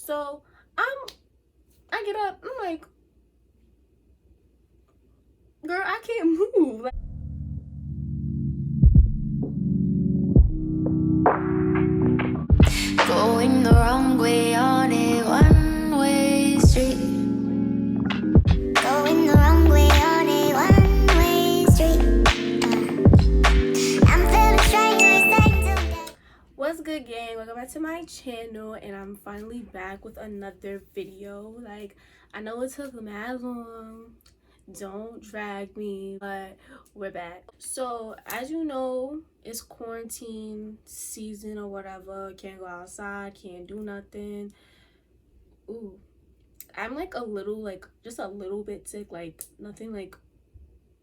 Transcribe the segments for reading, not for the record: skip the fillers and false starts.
So I get up, I'm like, girl, I can't move. Like, going the wrong way on a one-way street. Going the wrong way on a one-way street. I'm feeling strange. what's good, gang? Welcome back to my channel, and I'm finally back with another video. Like, I know it took mad long. Don't drag me, but we're back. So as you know, it's quarantine season or whatever. Can't go outside, can't do nothing. Ooh, I'm like a little, like just a little bit sick, like nothing like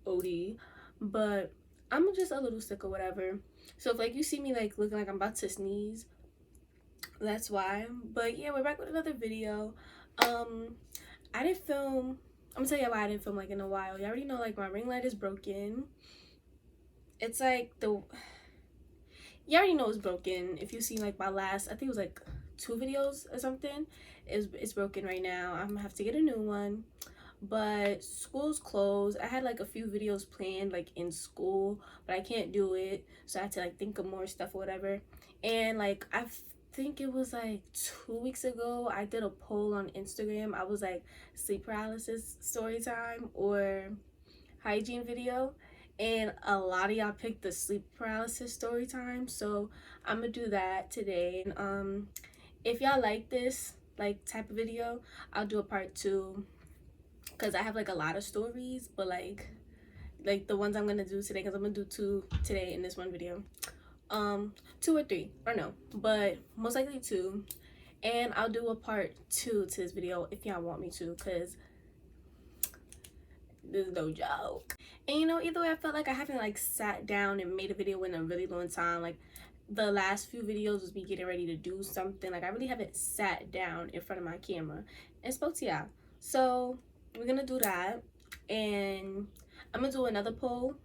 OD, but I'm just a little sick or whatever. So if like you see me like looking like I'm about to sneeze, that's why. But yeah, we're back with another video. I didn't film. I'm gonna tell you why I didn't film like in a while. You already know, like, my ring light is broken. It's like you already know it's broken. If you see like my last, I think it was like 2 videos or something, it's broken right now. I'm gonna have to get a new one. But school's closed. I had like a few videos planned like in school, but I can't do it, so I had to like think of more stuff or whatever. And like I think it was like 2 weeks ago, I did a poll on Instagram. I was like, sleep paralysis story time or hygiene video, and a lot of y'all picked the sleep paralysis story time, so I'm gonna do that today. And if y'all like this like type of video, I'll do a part 2, because I have like a lot of stories, but like the ones I'm gonna do today, because I'm gonna do 2 today in this one video. 2 or 3, or no, but most likely 2. And I'll do a part 2 to this video if y'all want me to, because this is no joke. And you know, either way, I felt like I haven't like sat down and made a video in a really long time. Like, the last few videos was me getting ready to do something. Like, I really haven't sat down in front of my camera and spoke to y'all. So we're gonna do that, and I'm gonna do another poll.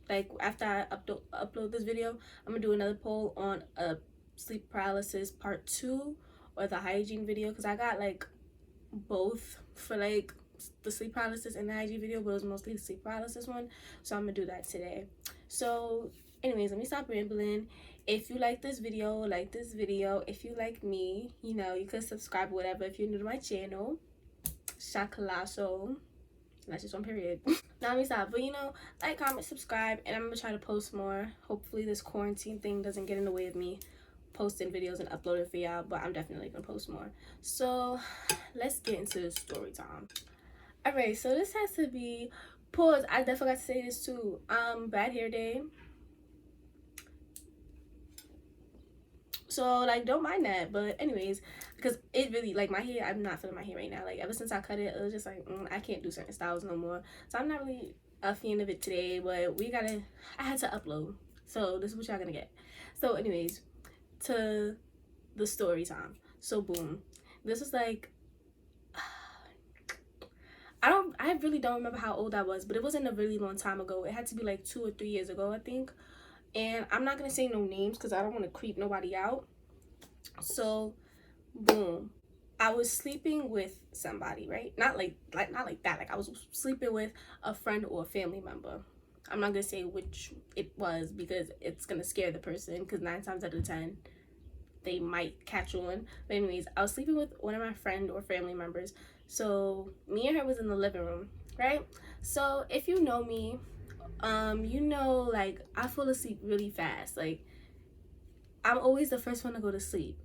Like, after I upload this video, I'm gonna do another poll on a sleep paralysis part 2 or the hygiene video, because I got like both for like the sleep paralysis and the hygiene video, but it was mostly the sleep paralysis one, so I'm gonna do that today. So anyways, let me stop rambling. If you like this video, like this video. If you like me, you know, you could subscribe, whatever. If you're new to my channel, Collaso, that's just one period. Now let me stop. But you know, like, comment, subscribe, and I'm gonna try to post more. Hopefully this quarantine thing doesn't get in the way of me posting videos and uploading for y'all, but I'm definitely gonna post more. So let's get into the story time. All right, so this has to be pause. I definitely forgot to say this too. Bad hair day. So like, don't mind that. But anyways, because it really, like, my hair, I'm not feeling my hair right now. Like, ever since I cut it, it was just like, I can't do certain styles no more. So I'm not really a fan of it today, but I had to upload, so this is what y'all gonna get. So anyways, to the story time. So boom, this was like, I really don't remember how old I was, but it wasn't a really long time ago. It had to be like 2 or 3 years ago, I think. And I'm not gonna say no names because I don't want to creep nobody out. So boom, I was sleeping with somebody, right? Not like that. Like, I was sleeping with a friend or a family member. I'm not gonna say which it was because it's gonna scare the person, because 9 times out of 10 they might catch on. But anyways, I was sleeping with one of my friend or family members. So me and her was in the living room, right? So if you know me, you know, like, I fall asleep really fast. Like, I'm always the first one to go to sleep.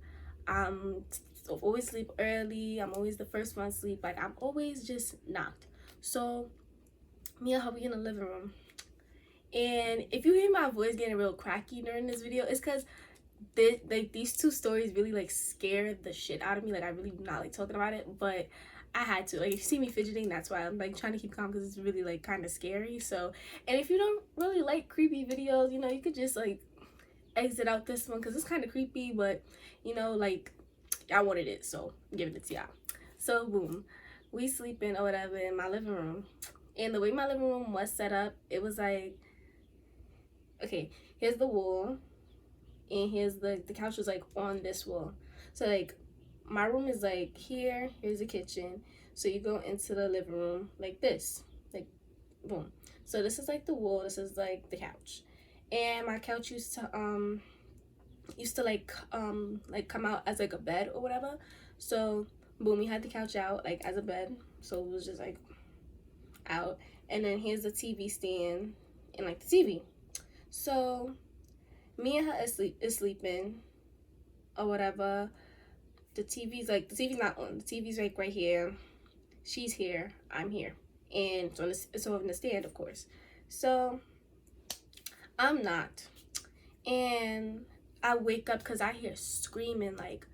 So always sleep early. I'm always the first one to sleep. Like, I'm always just knocked. So me and her, we in the living room, and if you hear my voice getting real cracky during this video, it's because these 2 stories really like scared the shit out of me. Like, I really do not like talking about it, but I had to. Like, if you see me fidgeting, that's why I'm like trying to keep calm, because it's really like kind of scary. So, and if you don't really like creepy videos, you know, you could just like exit out this one, because it's kind of creepy, but you know, like, I wanted it, so I'm giving it to y'all. So boom, we sleeping or whatever in my living room, and the way my living room was set up, it was like, okay, here's the wall, and here's the couch was like on this wall. So like, my room is like here. Here's the kitchen. So you go into the living room like this, like boom. So this is like the wall. This is like the couch, and my couch used to like come out as like a bed or whatever. So boom, we had the couch out like as a bed, so it was just like out. And then here's the TV stand and like the TV. So me and her is sleeping or whatever. The TV's not on. The TV's like right here. She's here. I'm here, and it's on the stand, of course. So I'm not, and I wake up because I hear screaming. Like,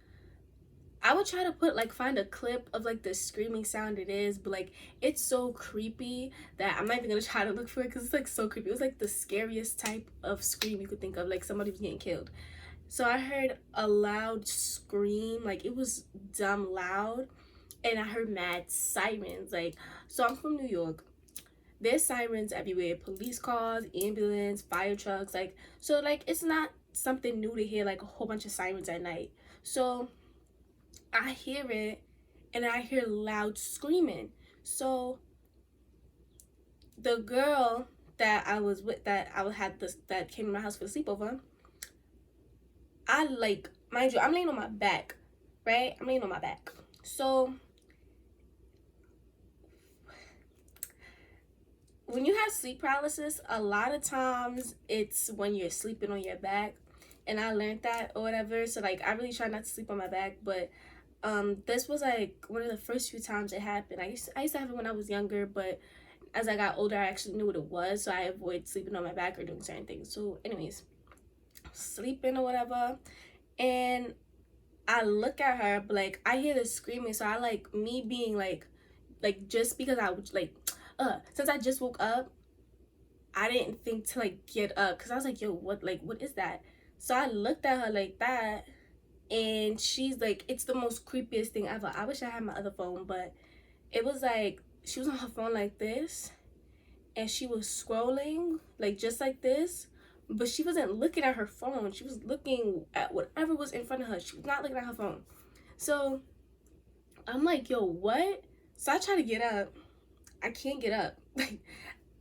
I would try to find a clip of like the screaming sound it is, but like it's so creepy that I'm not even gonna try to look for it because it's like so creepy. It was like the scariest type of scream you could think of, like somebody was getting killed. So I heard a loud scream, like it was dumb loud, and I heard mad sirens. Like, so I'm from New York. There's sirens everywhere, police cars, ambulance, fire trucks, like, so like it's not something new to hear like a whole bunch of sirens at night. So I hear it, and I hear loud screaming. So the girl that I was with, that came to my house for the sleepover, I like, mind you, I'm laying on my back, right? I'm laying on my back. So when you have sleep paralysis, a lot of times it's when you're sleeping on your back, and I learned that or whatever. So like I really try not to sleep on my back, but this was like one of the first few times it happened. I used to have it when I was younger, but as I got older I actually knew what it was, so I avoid sleeping on my back or doing certain things. So anyways, sleeping or whatever, and I look at her, but like I hear the screaming, so I like me being like just because I was like since I just woke up, I didn't think to like get up because I was like, yo, what is that? So I looked at her like that, and she's like, it's the most creepiest thing ever. I wish I had my other phone, but it was like she was on her phone like this, and she was scrolling like just like this, but she wasn't looking at her phone. She was looking at whatever was in front of her. She was not looking at her phone. So I'm like, yo, what? So I try to get up. I can't get up. Like,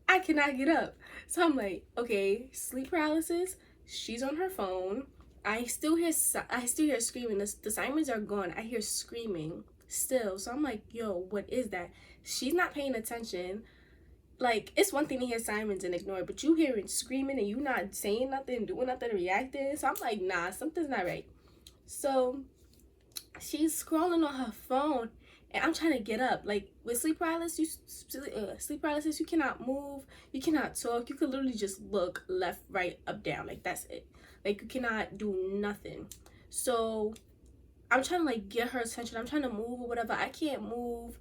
I cannot get up. So I'm like, okay, sleep paralysis. She's on her phone. I still hear screaming. The sirens are gone. I hear screaming still. So I'm like, yo, what is that? She's not paying attention. Like, it's one thing to hear sirens and ignore it, but you hearing screaming and you not saying nothing, doing nothing, reacting. So I'm like, nah, something's not right. So she's scrolling on her phone, and I'm trying to get up. Like, with sleep paralysis, you cannot move, you cannot talk, you could literally just look left, right, up, down. Like, that's it. Like, you cannot do nothing. So I'm trying to like get her attention. I'm trying to move or whatever. I can't move.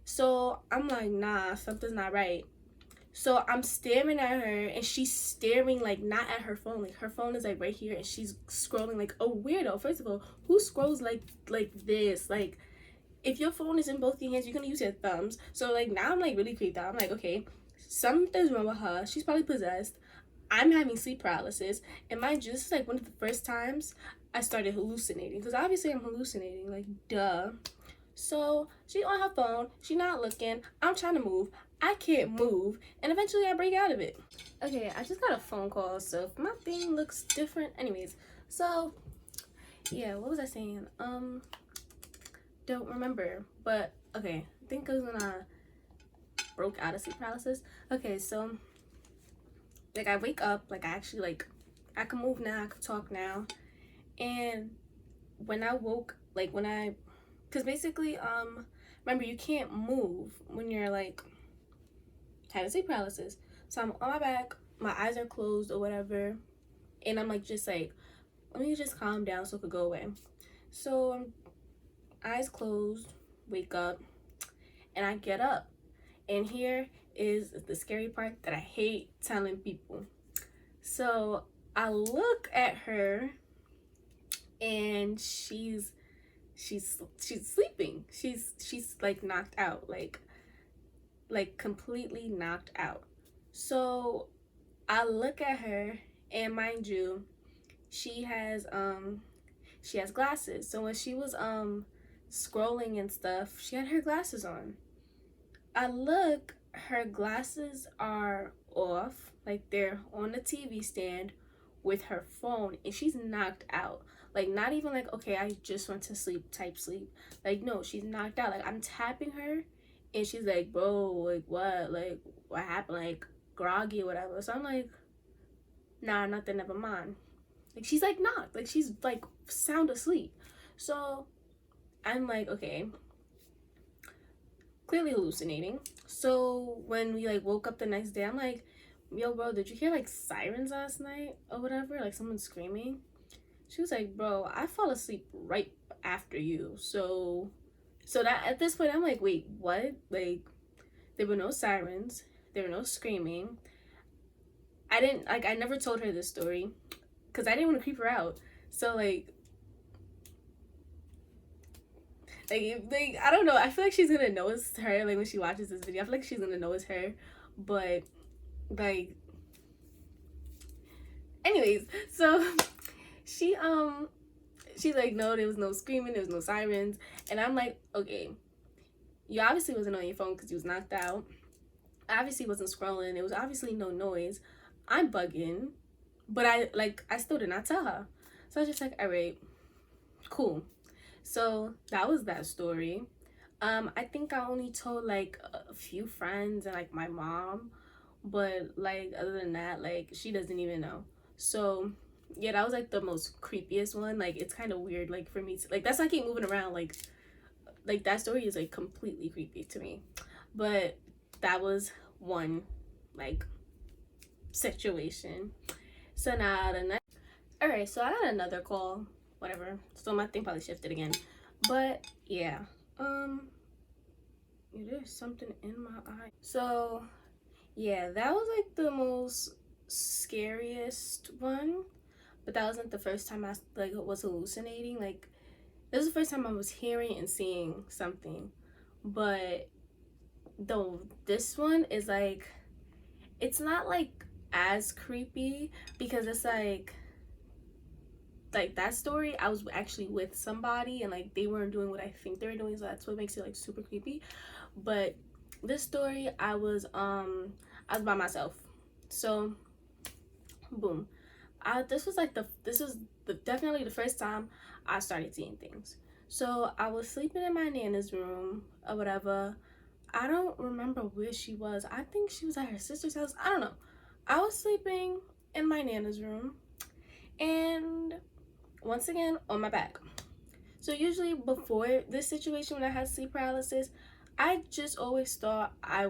So I'm like, nah, something's not right. So I'm staring at her, and she's staring like not at her phone. Like, her phone is like right here, and she's scrolling like a weirdo. First of all, who scrolls like this? Like, if your phone is in both your hands, you're gonna use your thumbs. So like now I'm like really creeped out. I'm like, okay, something's wrong with her. She's probably possessed. I'm having sleep paralysis, and mind you, this is like one of the first times I started hallucinating, because obviously I'm hallucinating, like, duh. So she on her phone, she not looking. I'm trying to move. I can't move, and eventually I break out of it. Okay, I just got a phone call, so if my thing looks different, anyways. So yeah, what was I saying? Don't remember, but okay, I think it was when I broke out of sleep paralysis. Okay, so like I wake up, like I actually like I can move now, I can talk now, and when I woke, like when I, because basically remember, you can't move when you're like having sleep paralysis. So I'm on my back, my eyes are closed or whatever, and I'm like just like, let me just calm down so it could go away. So eyes closed, wake up, and I get up, and here is the scary part that I hate telling people. So I look at her, and she's sleeping. She's like knocked out, like completely knocked out. So I look at her, and mind you, she has glasses. So when she was scrolling and stuff, she had her glasses on. I look, her glasses are off, like they're on the TV stand with her phone, and she's knocked out. Like, not even like, okay, I just went to sleep type sleep. Like, no, she's knocked out. Like, I'm tapping her, and she's like, bro, like, what? Like, what happened? Like, groggy or whatever. So I'm like, nah, nothing, never mind. Like, she's like knocked. Like, she's like sound asleep. So I'm like, okay, clearly hallucinating. So when we like woke up the next day, I'm like, yo, bro, did you hear like sirens last night or whatever? Like someone screaming. She was like, bro, I fall asleep right after you. So that at this point I'm like, wait, what? Like, there were no sirens, there were no screaming. I never told her this story because I didn't want to creep her out. So like I don't know. I feel like she's gonna know it's her. Like when she watches this video, I feel like she's gonna know it's her. But like, anyways, so she she's like, no, there was no screaming, there was no sirens, and I'm like, okay, you obviously wasn't on your phone because you was knocked out. I obviously wasn't scrolling. There was obviously no noise. I'm bugging, but I still did not tell her. So I was just like, all right, cool. So that was that story. I think I only told like a few friends and like my mom, but like other than that, like she doesn't even know. So yeah, that was like the most creepiest one. Like it's kind of weird, like for me to, like that's why I keep moving around. Like that story is like completely creepy to me. But that was one like situation. So now the next. All right, so I got another call. Whatever. So my thing probably shifted again. But yeah, there's something in my eye. So yeah, that was like the most scariest one. But that wasn't the first time I like was hallucinating. Like this was the first time I was hearing and seeing something. But though this one is like, it's not like as creepy because it's like that story I was actually with somebody and like they weren't doing what I think they were doing, so that's what makes it like super creepy. But this story I was by myself. So boom, this was definitely the first time I started seeing things. So I was sleeping in my nana's room or whatever. I don't remember where she was. I think she was at her sister's house. I don't know. I was sleeping in my nana's room and once again on my back. So usually before this situation when I had sleep paralysis, I just always thought I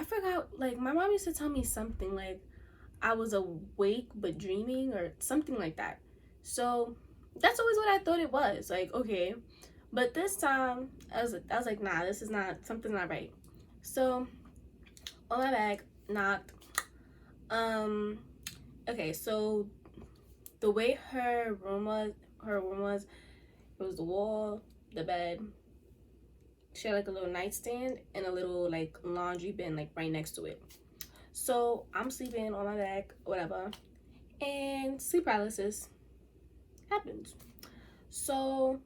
forgot, like my mom used to tell me something like I was awake but dreaming or something like that. So that's always what I thought it was. Like, okay. But this time I was like, nah, this is not, something's not right. So on my back, knocked. Okay, so the way her room was, it was the wall, the bed. She had like a little nightstand and a little like laundry bin like right next to it. So I'm sleeping on my back, whatever, and sleep paralysis happens. So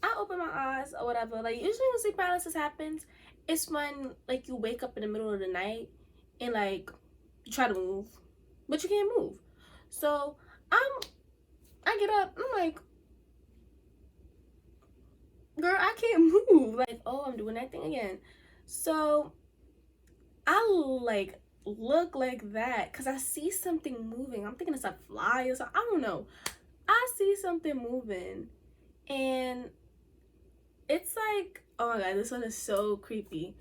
I open my eyes or whatever. Like usually when sleep paralysis happens, it's when like you wake up in the middle of the night and like you try to move, but you can't move. So I get up, I'm like, girl, I can't move. Like, oh, I'm doing that thing again. So I like look like that because I see something moving. I'm thinking it's a fly or something. I don't know. I see something moving and it's like, oh my god, this one is so creepy.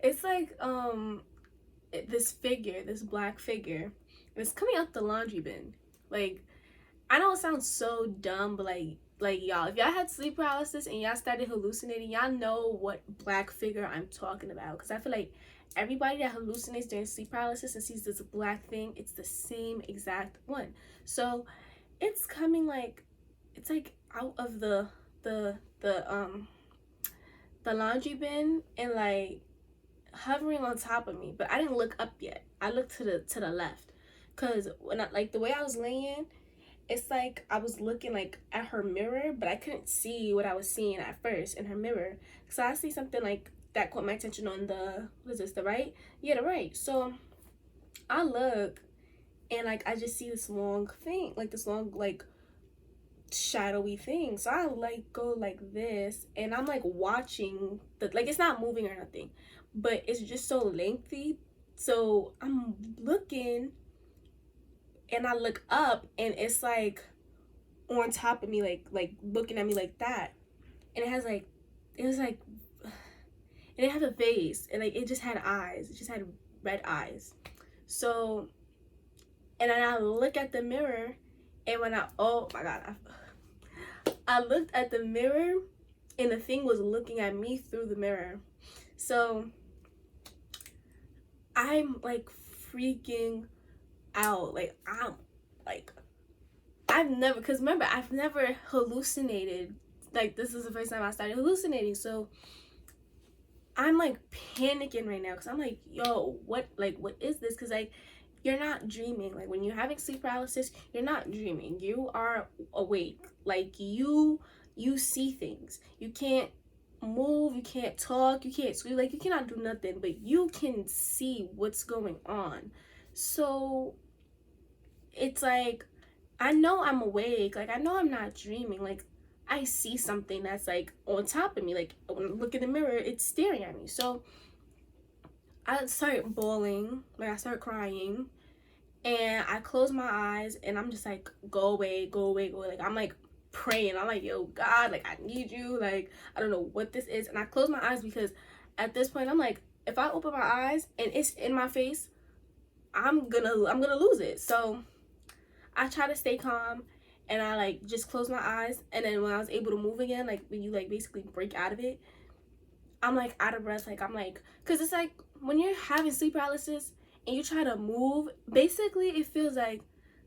It's like this figure, this black figure, and it's coming out the laundry bin. Like, I know it sounds so dumb, but like y'all, if y'all had sleep paralysis and y'all started hallucinating, y'all know what black figure I'm talking about. Because I feel like everybody that hallucinates during sleep paralysis and sees this black thing, it's the same exact one. So it's coming like, it's like out of the laundry bin and like hovering on top of me. But I didn't look up yet. I looked to the left, because when I, like the way I was laying, it's like I was looking like at her mirror, but I couldn't see what I was seeing at first in her mirror. So I see something like that caught my attention on the, what is this, the right? Yeah, the right. So I look, and like I just see this long thing, like this long like shadowy thing. So I like go like this, and I'm like watching the, like it's not moving or nothing, but it's just so lengthy. So I'm looking, and I look up, and it's like on top of me, like looking at me like that. And it has like, it was like, and it had a face, and like it just had eyes. It just had red eyes. So, and then I look at the mirror, and when I, oh my god, I looked at the mirror, and the thing was looking at me through the mirror. So I'm like freaking out. Like I'm like, I've never, because remember, I've never hallucinated. Like this is the first time I started hallucinating. So I'm like panicking right now, because I'm like, yo, what is this? Because like, you're not dreaming. Like when you're having sleep paralysis, you're not dreaming. You are awake. Like you see things. You can't move, you can't talk, you can't scream, like you cannot do nothing, but you can see what's going on. So it's like, I know I'm awake, like I know I'm not dreaming, like I see something that's like on top of me, like when I look in the mirror, it's staring at me. So I start bawling, like I start crying, and I close my eyes, and I'm just like, go away, go away, go away. Like I'm like praying. I'm like, yo, God, like I need you. Like I don't know what this is. And I close my eyes, because at this point I'm like, if I open my eyes and it's in my face, I'm gonna lose it. So I try to stay calm, and I like just close my eyes. And then when I was able to move again, like when you like basically break out of it, I'm like out of breath. Like I'm like, because it's like when you're having sleep paralysis and you try to move, basically it feels like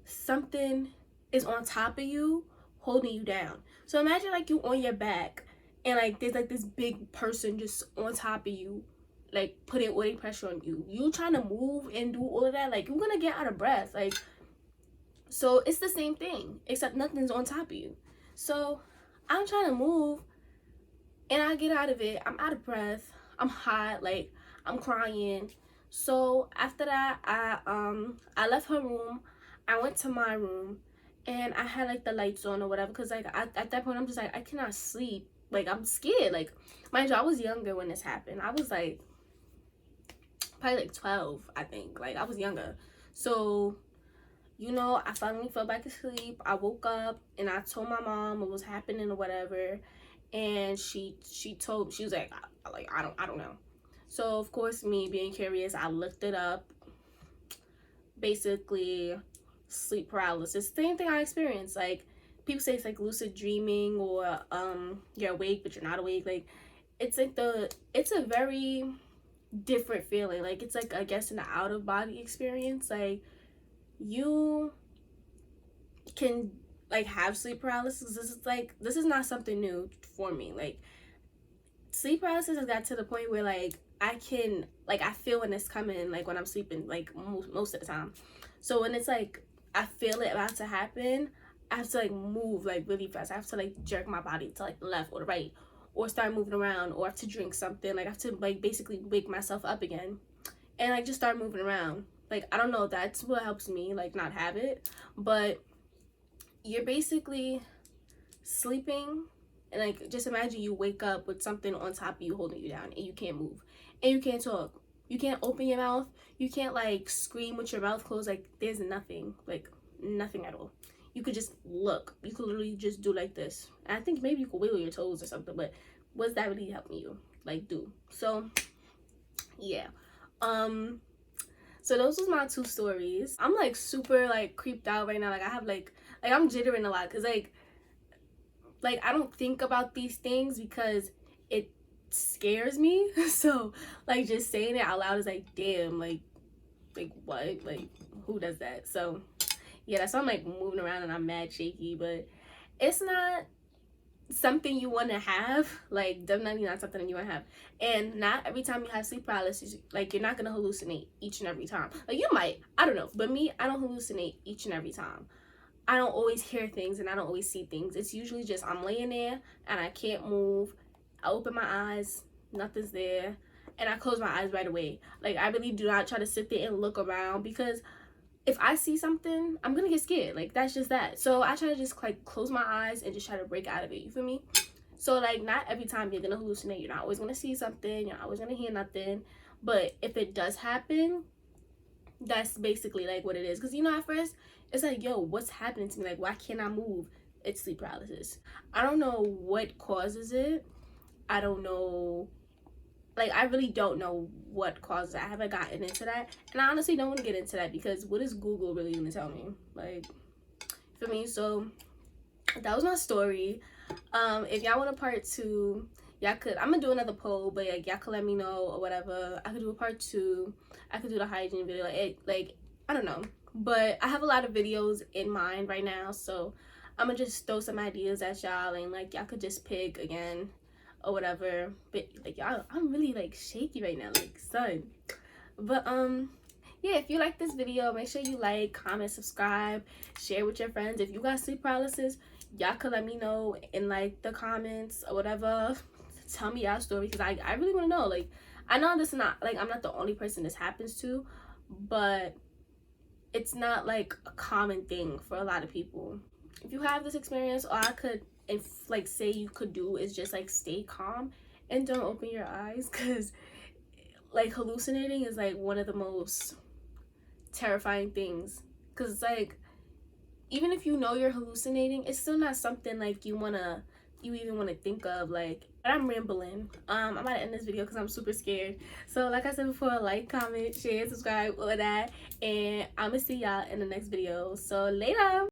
something is on top of you holding you down. So imagine like you on your back, and like there's like this big person just on top of you, like putting all the pressure on you. You trying to move and do all of that, like you're gonna get out of breath. Like, so it's the same thing, except nothing's on top of you. So I'm trying to move, and I get out of it. I'm out of breath. I'm hot. Like I'm crying. So after that, I left her room. I went to my room, and I had like the lights on or whatever. Cause like at that point, I'm just like, I cannot sleep. Like I'm scared. Like mind you, I was younger when this happened. I was like probably like 12, I think. Like I was younger. So you know, I finally fell back asleep. I woke up, and I told my mom what was happening or whatever, and she was like, I don't know. So of course, me being curious, I looked it up. Basically, sleep paralysis, same thing I experienced. Like people say it's like lucid dreaming, or you're awake but you're not awake. Like it's like it's a very different feeling. Like it's like, I guess, an out of body experience. Like you can like have sleep paralysis. This is not something new for me. Like sleep paralysis has got to the point where like I can, like I feel when it's coming, like when I'm sleeping, like most of the time. So when it's like I feel it about to happen, I have to like move like really fast. I have to like jerk my body to like the left or the right, or start moving around, or I have to drink something. Like I have to like basically wake myself up again, and like just start moving around. Like I don't know, that's what helps me like not have it. But you're basically sleeping, and like just imagine you wake up with something on top of you holding you down, and you can't move, and you can't talk, you can't open your mouth, you can't like scream with your mouth closed. Like there's nothing, like nothing at all. You could just look, you could literally just do like this, and I think maybe you could wiggle your toes or something, but what's that really helping you like do? So yeah, so those was my two stories. I'm like super like creeped out right now. Like I have like I'm jittering a lot, because like I don't think about these things because it scares me. So like just saying it out loud is like, damn, like what, like who does that? So yeah, that's why I'm like moving around and I'm mad shaky. But it's not something you want to have. Like definitely not something that you want to have. And not every time you have sleep paralysis, like you're not gonna hallucinate each and every time. Like you might, I don't know, but me, I don't hallucinate each and every time. I don't always hear things and I don't always see things. It's usually just I'm laying there and I can't move. I open my eyes, nothing's there, and I close my eyes right away. Like, I really do not try to sit there and look around, because if I see something, I'm gonna get scared. Like, that's just that. So I try to just like close my eyes and just try to break out of it. You feel me? So like, not every time you're gonna hallucinate. You're not always gonna see something. You're not always gonna hear nothing. But if it does happen, that's basically like what it is. Because, you know, at first it's like, yo, what's happening to me? Like, why can't I move? It's sleep paralysis. I don't know what causes it. I don't know. Like, I really don't know what causes it. I haven't gotten into that, and I honestly don't want to get into that, because what is Google really gonna tell me? Like, for me. So that was my story. If y'all want a part 2, y'all could, I'm gonna do another poll, but like, y'all could let me know or whatever. I could do a part 2. I could do the hygiene video. Like I don't know, but I have a lot of videos in mind right now, so I'm gonna just throw some ideas at y'all, and like, y'all could just pick again or whatever. But like, y'all, I'm really like shaky right now, like, son. But yeah, if you like this video, make sure you like, comment, subscribe, share with your friends. If you got sleep paralysis, y'all could let me know in like the comments or whatever. Tell me your story, because I really want to know. Like, I know this is not like, I'm not the only person this happens to, but it's not like a common thing for a lot of people. If you have this experience, all I could, if like, say you could do is just like stay calm and don't open your eyes, because like, hallucinating is like one of the most terrifying things. Because it's like, even if you know you're hallucinating, it's still not something like you even want to think of. Like, but I'm rambling. I'm about to end this video because I'm super scared. So like I said before, like, comment, share, subscribe, all of that, and I'm gonna see y'all in the next video. So later.